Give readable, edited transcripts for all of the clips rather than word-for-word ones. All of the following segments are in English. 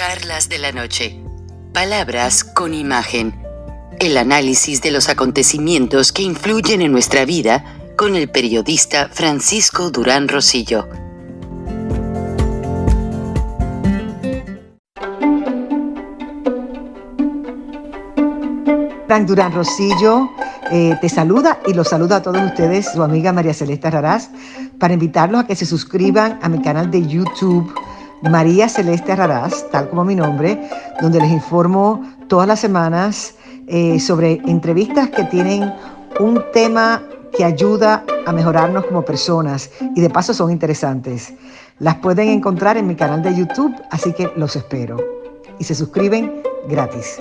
Charlas de la noche. Palabras con imagen. El análisis de los acontecimientos que influyen en nuestra vida con el periodista Francisco Durán Rosillo. Frank Durán Rosillo te saluda y los saluda a todos ustedes, su amiga María Celeste Raraz, para invitarlos a que se suscriban a mi canal de YouTube, María Celeste Raraz, tal como mi nombre, donde les informo todas las semanas sobre entrevistas que tienen un tema que ayuda a mejorarnos como personas y de paso son interesantes. Las pueden encontrar en mi canal de YouTube, así que los espero. Y se suscriben gratis.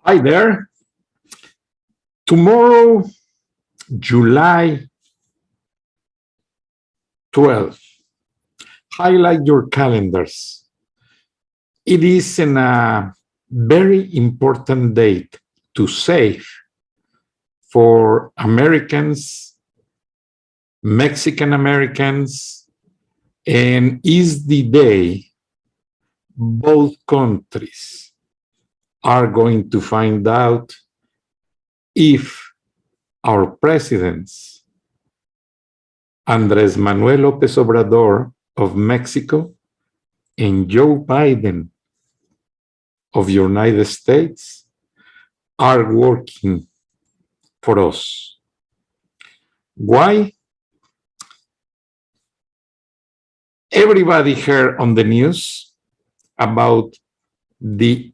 Hi there. Tomorrow, July 12th. Highlight your calendars. It is a very important date to save for Americans, Mexican Americans, and is the day both countries are going to find out if our presidents, Andrés Manuel López Obrador of Mexico and Joe Biden of the United States, are working for us. Why? Everybody heard on the news about the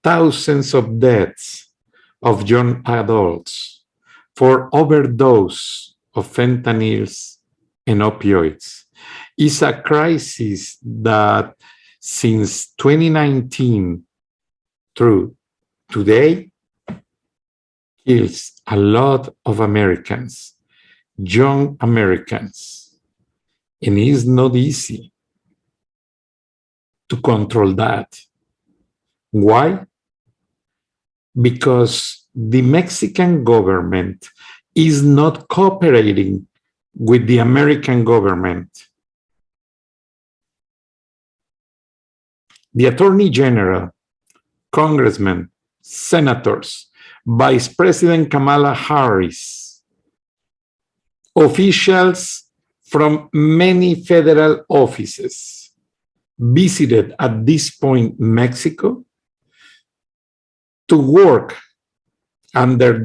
thousands of deaths of young adults for overdose of fentanyls and opioids is a crisis that since 2019 through today kills a lot of Americans, young Americans, and it's not easy to control that. Why? Because the Mexican government is not cooperating with the American government. The Attorney General, congressmen, senators, Vice President Kamala Harris, officials from many federal offices visited at this point Mexico to work under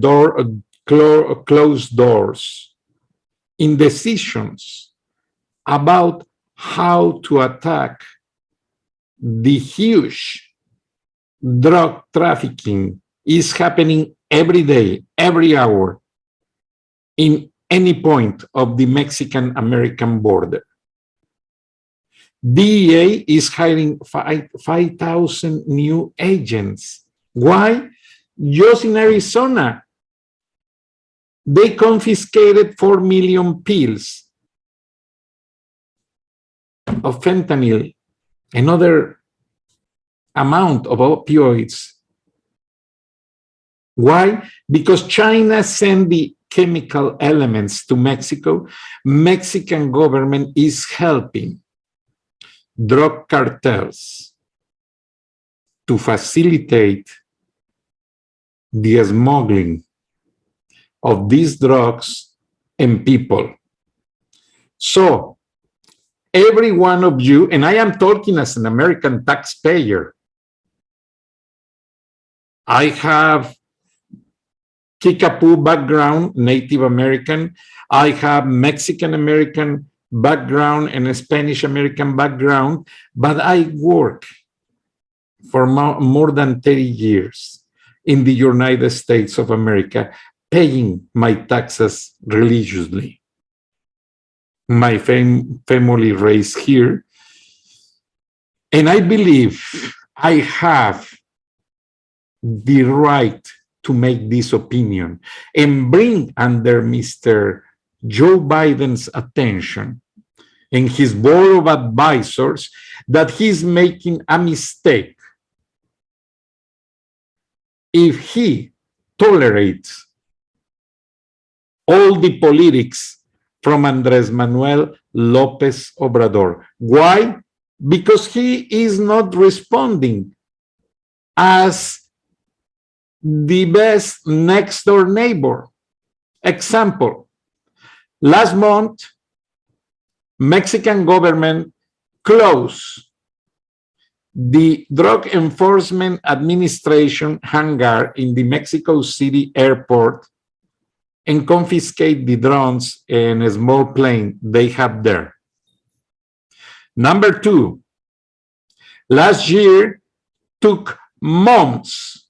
closed doors in decisions about how to attack the huge drug trafficking is happening every day, every hour, in any point of the Mexican-American border. DEA is hiring 5,000 new agents. Why? Just in Arizona, they confiscated 4 million pills of fentanyl, another amount of opioids. Why? Because China sent the chemical elements to Mexico. Mexican government is helping drug cartels to facilitate the smuggling of these drugs and people. So every one of you, and I am talking as an American taxpayer, I have Kickapoo background, Native American. I have Mexican American background and a Spanish American background, but I work for more than 30 years in the United States of America, paying my taxes religiously. My family raised here, and I believe I have the right to make this opinion and bring under Mr. Joe Biden's attention and his board of advisors that he's making a mistake if he tolerates all the politics from Andrés Manuel López Obrador. Why? Because he is not responding as the best next door neighbor. Example, last month, Mexican government closed the Drug Enforcement Administration hangar in the Mexico City airport and confiscate the drones and a small plane they have there. Number two, last year took months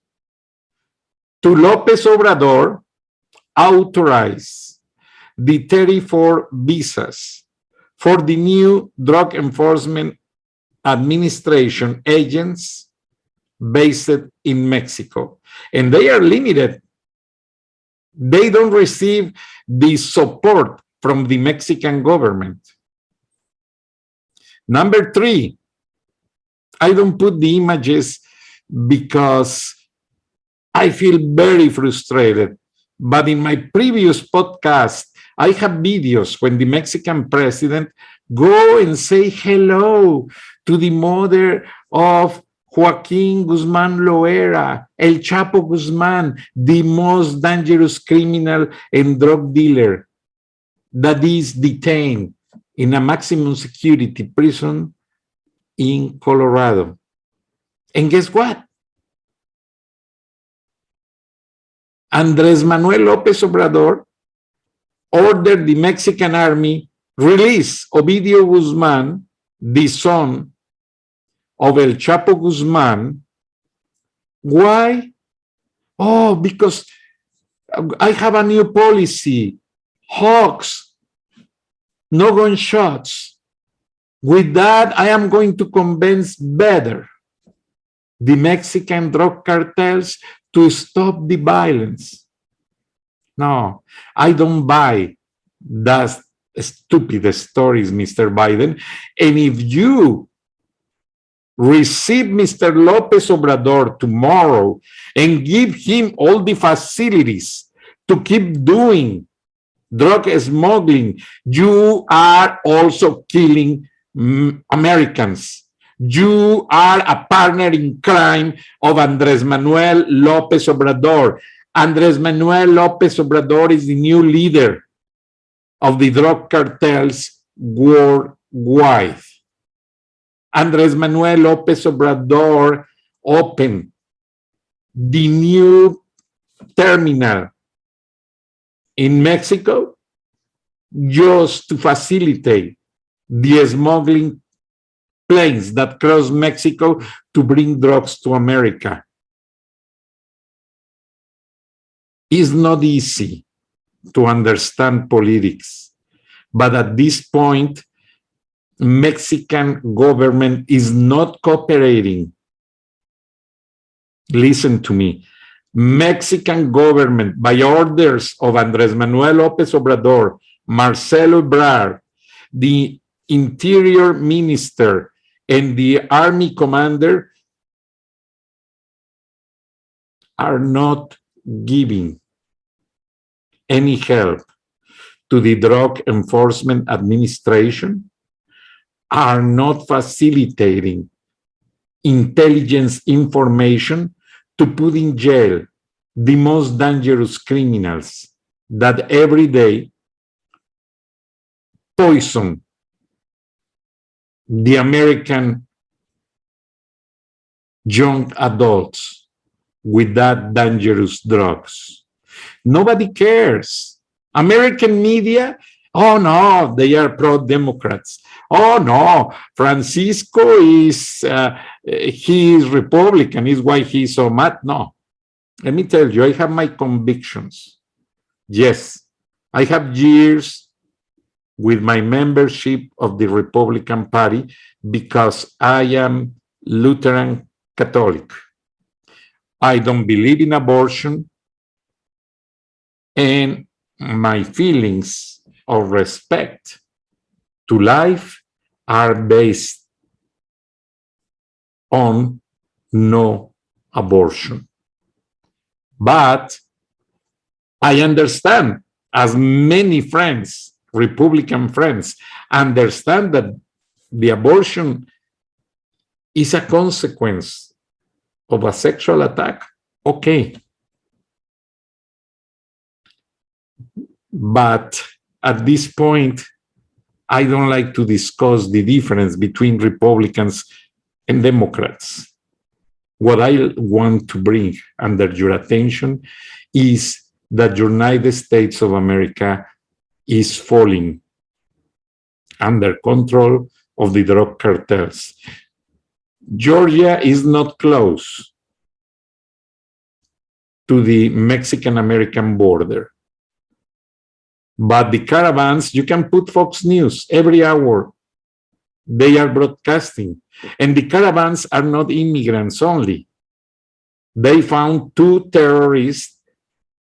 to López Obrador authorize the 34 visas for the new Drug Enforcement Administration agents based in Mexico. And they are limited. They don't receive the support from the Mexican government. Number three, I don't put the images because I feel very frustrated, but in my previous podcast, I have videos when the Mexican president go and say hello to the mother of Joaquín Guzmán Loera, El Chapo Guzmán, the most dangerous criminal and drug dealer that is detained in a maximum security prison in Colorado. And guess what? Andrés Manuel López Obrador ordered the Mexican army release Ovidio Guzmán, the son of El Chapo Guzmán, Why? Oh, because I have a new policy. Hawks, no gunshots. With that, I am going to convince better the Mexican drug cartels to stop the violence. No, I don't buy that stupid stories, Mr. Biden. And if you receive Mr. Lopez Obrador tomorrow and give him all the facilities to keep doing drug smuggling, you are also killing Americans. You are a partner in crime of Andres Manuel Lopez Obrador. Andres Manuel Lopez Obrador is the new leader of the drug cartels worldwide. Andres Manuel Lopez Obrador opened the new terminal in Mexico just to facilitate the smuggling planes that cross Mexico to bring drugs to America. It's not easy to understand politics, but at this point, Mexican government is not cooperating. Listen to me. Mexican government, by orders of Andres Manuel Lopez Obrador, Marcelo Ebrard, the Interior Minister, and the Army Commander, are not giving any help to the Drug Enforcement Administration, are not facilitating intelligence information to put in jail the most dangerous criminals that every day poison the American young adults with that dangerous drugs. Nobody cares. American media, oh no, they are pro-Democrats. Oh no, Francisco is, he is Republican, is why he's so mad. No, let me tell you, I have my convictions. Yes, I have years with my membership of the Republican Party because I am Lutheran Catholic. I don't believe in abortion, and my feelings of respect to life are based on no abortion. But I understand, as many friends, Republican friends, understand that the abortion is a consequence of a sexual attack. Okay. But at this point, I don't like to discuss the difference between Republicans and Democrats. What I want to bring under your attention is that the United States of America is falling under control of the drug cartels. Georgia is not close to the Mexican-American border. But the caravans, you can put Fox News every hour. They are broadcasting. And the caravans are not immigrants only. They found 2 terrorists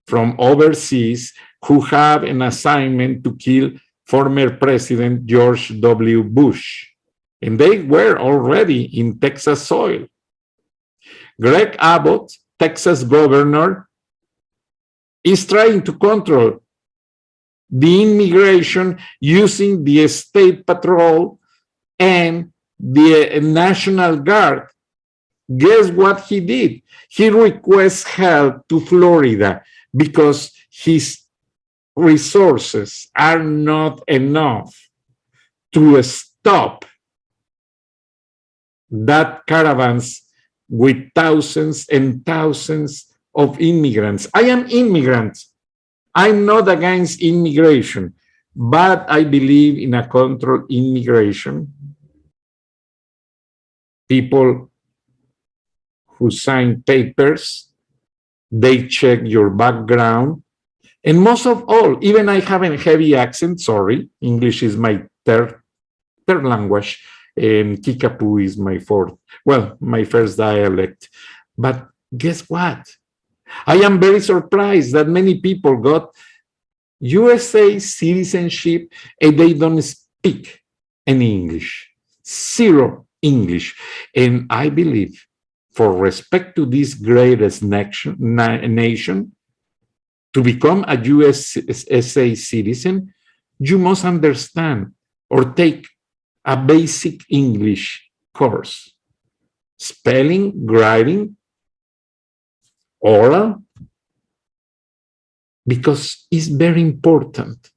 from overseas who have an assignment to kill former President George W. Bush. And they were already in Texas soil. Greg Abbott, Texas governor, is trying to control the immigration using the State Patrol and the National Guard. Guess what he did? He requests help to Florida because his resources are not enough to stop that caravans with thousands and thousands of immigrants. I am immigrant. I'm not against immigration, but I believe in a controlled immigration. People who sign papers, they check your background. And most of all, even I have a heavy accent, sorry, English is my third language, and Kickapoo is my fourth, well, my first dialect. But guess what? I am very surprised that many people got USA citizenship and they don't speak any English, zero English. And I believe, for respect to this greatest nation, to become a USA citizen, you must understand or take a basic English course. Spelling, writing, oral, because it's very important.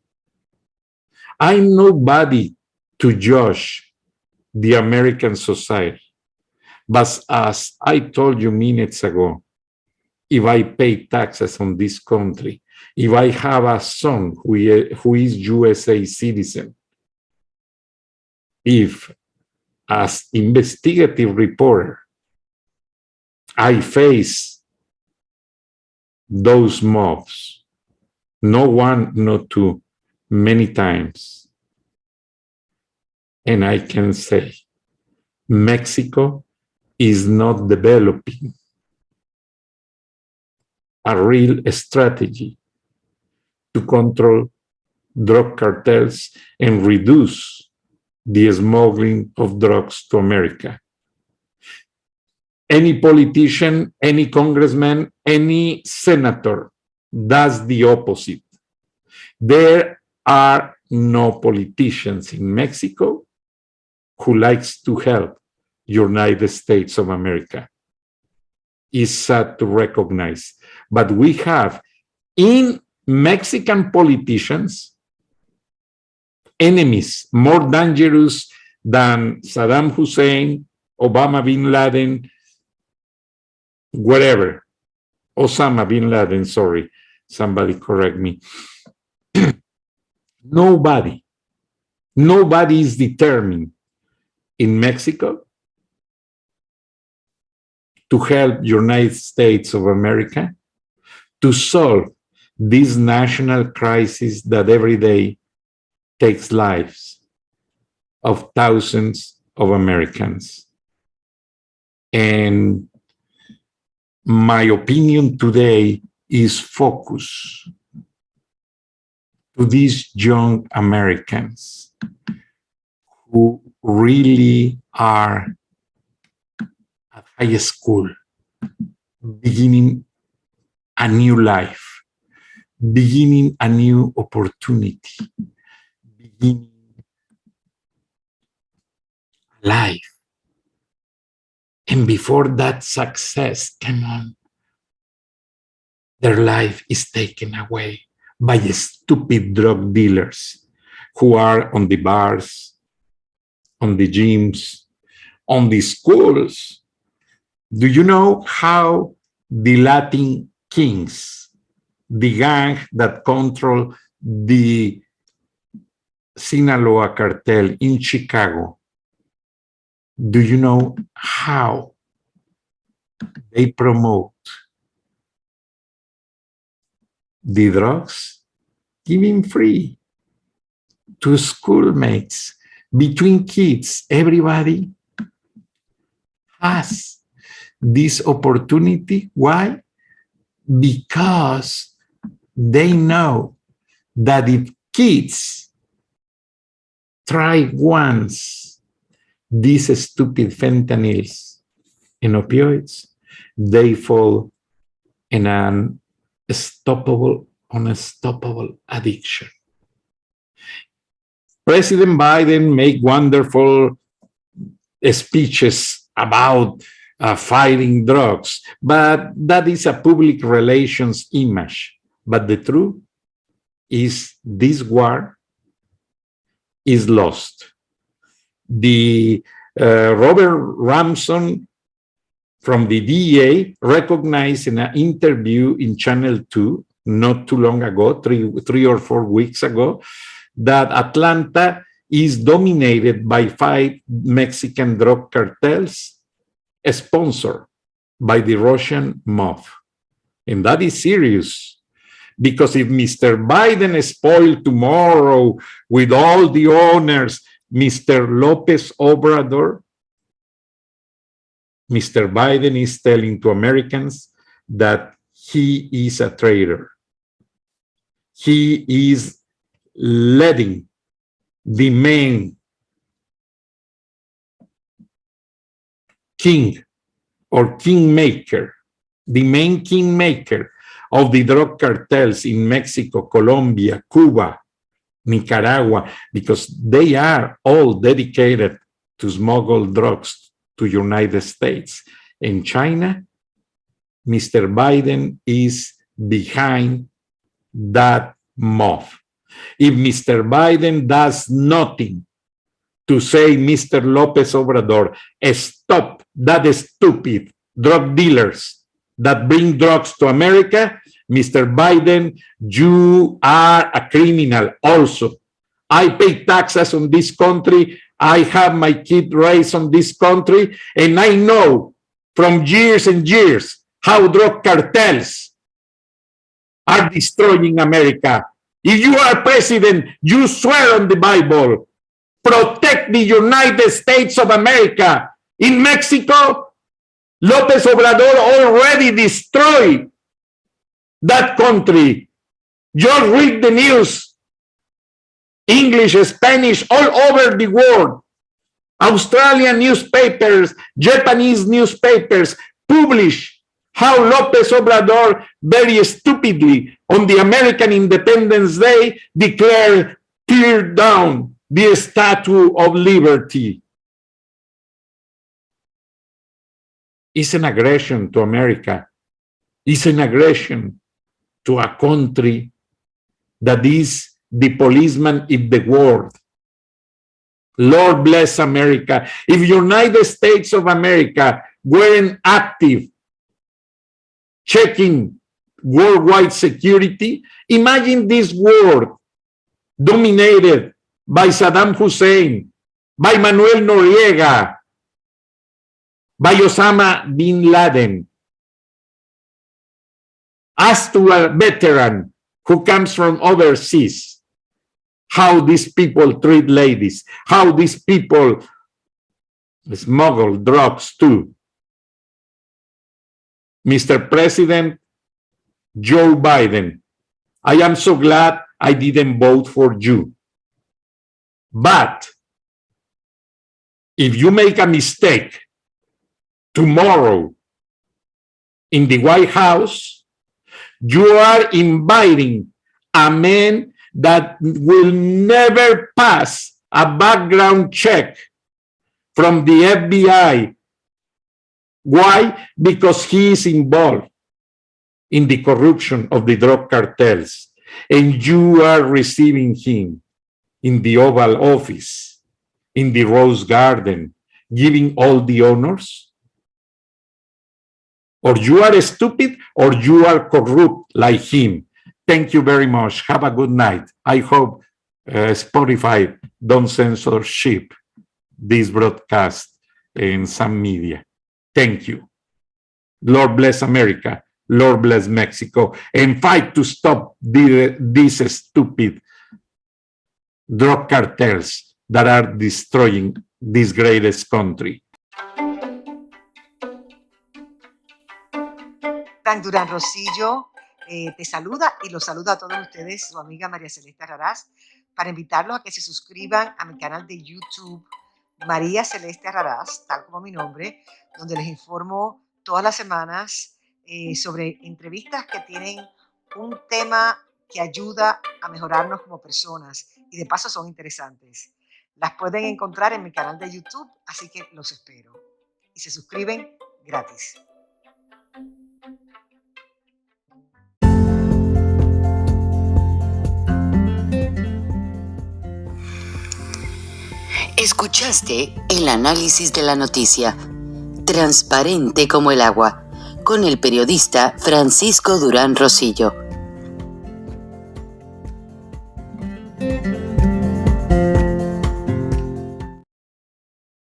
I'm nobody to judge the American society, but as I told you minutes ago, if I pay taxes on this country, if I have a son who is USA citizen, if as investigative reporter I face those mobs, no one, not two, many times, and I can say Mexico is not developing a real strategy to control drug cartels and reduce the smuggling of drugs to America. Any politician, any congressman, any senator does the opposite. There are no politicians in Mexico who likes to help United States of America. It's sad to recognize, but we have in Mexican politicians enemies more dangerous than Saddam Hussein, Obama bin Laden, whatever. Osama bin Laden, sorry, somebody correct me. Nobody is determined in Mexico to help United States of America to solve this national crisis that every day takes lives of thousands of Americans. And my opinion today is focused to these young Americans who really are at high school, beginning a new life, beginning a new opportunity, beginning life. And before that success, come on, their life is taken away by stupid drug dealers who are on the bars, on the gyms, on the schools. Do you know how the Latin Kings, the gang that control the Sinaloa cartel in Chicago, do you know how they promote the drugs? Giving free to schoolmates, between kids. Everybody has this opportunity. Why? Because they know that if kids try once these stupid fentanyls and opioids, they fall in an unstoppable addiction. President Biden make wonderful speeches about fighting drugs, but that is a public relations image. But the truth is this war is lost. The Robert Ramson from the DEA recognized in an interview in Channel 2 not too long ago, three or 4 weeks ago, that Atlanta is dominated by 5 Mexican drug cartels sponsored by the Russian mob. And that is serious, because if Mr. Biden is spoiled tomorrow with all the honors, Mr. López Obrador, Mr. Biden is telling to Americans that he is a traitor. He is letting the main king or kingmaker, the main kingmaker of the drug cartels in Mexico, Colombia, Cuba, Nicaragua, because they are all dedicated to smuggle drugs to United States. In China, Mr. Biden is behind that mob. If Mr. Biden does nothing to say, Mr. López Obrador, stop that stupid drug dealers that bring drugs to America, Mr. Biden, you are a criminal also. I pay taxes on this country. I have my kid raised on this country, and I know from years and years how drug cartels are destroying America. If you are president, you swear on the Bible, protect the United States of America. In Mexico, López Obrador already destroyed that country. Just read the news, English, Spanish, all over the world. Australian newspapers, Japanese newspapers publish how López Obrador very stupidly on the American Independence Day declared, tear down the Statue of Liberty. It's an aggression to America. It's an aggression to a country that is the policeman in the world. Lord bless America. If United States of America weren't active checking worldwide security, imagine this world dominated by Saddam Hussein, by Manuel Noriega, by Osama bin Laden. As to a veteran who comes from overseas, how these people treat ladies, how these people smuggle drugs too. Mr. President Joe Biden, I am so glad I didn't vote for you. But if you make a mistake tomorrow in the White House, you are inviting a man that will never pass a background check from the FBI. Why? Because he is involved in the corruption of the drug cartels, and you are receiving him in the Oval Office, in the Rose Garden, giving all the honors? Or you are stupid, or you are corrupt like him. Thank you very much. Have a good night. I hope Spotify don't censorship this broadcast in some media. Thank you. Lord bless America. Lord bless Mexico. And fight to stop these stupid drug cartels that are destroying this greatest country. Durán Rosillo te saluda y los saluda a todos ustedes, su amiga María Celeste Raraz, para invitarlos a que se suscriban a mi canal de YouTube, María Celeste Raraz, tal como mi nombre, donde les informo todas las semanas sobre entrevistas que tienen un tema que ayuda a mejorarnos como personas y de paso son interesantes. Las pueden encontrar en mi canal de YouTube, así que los espero. Y se suscriben gratis. Escuchaste el análisis de la noticia, transparente como el agua, con el periodista Francisco Durán Rosillo.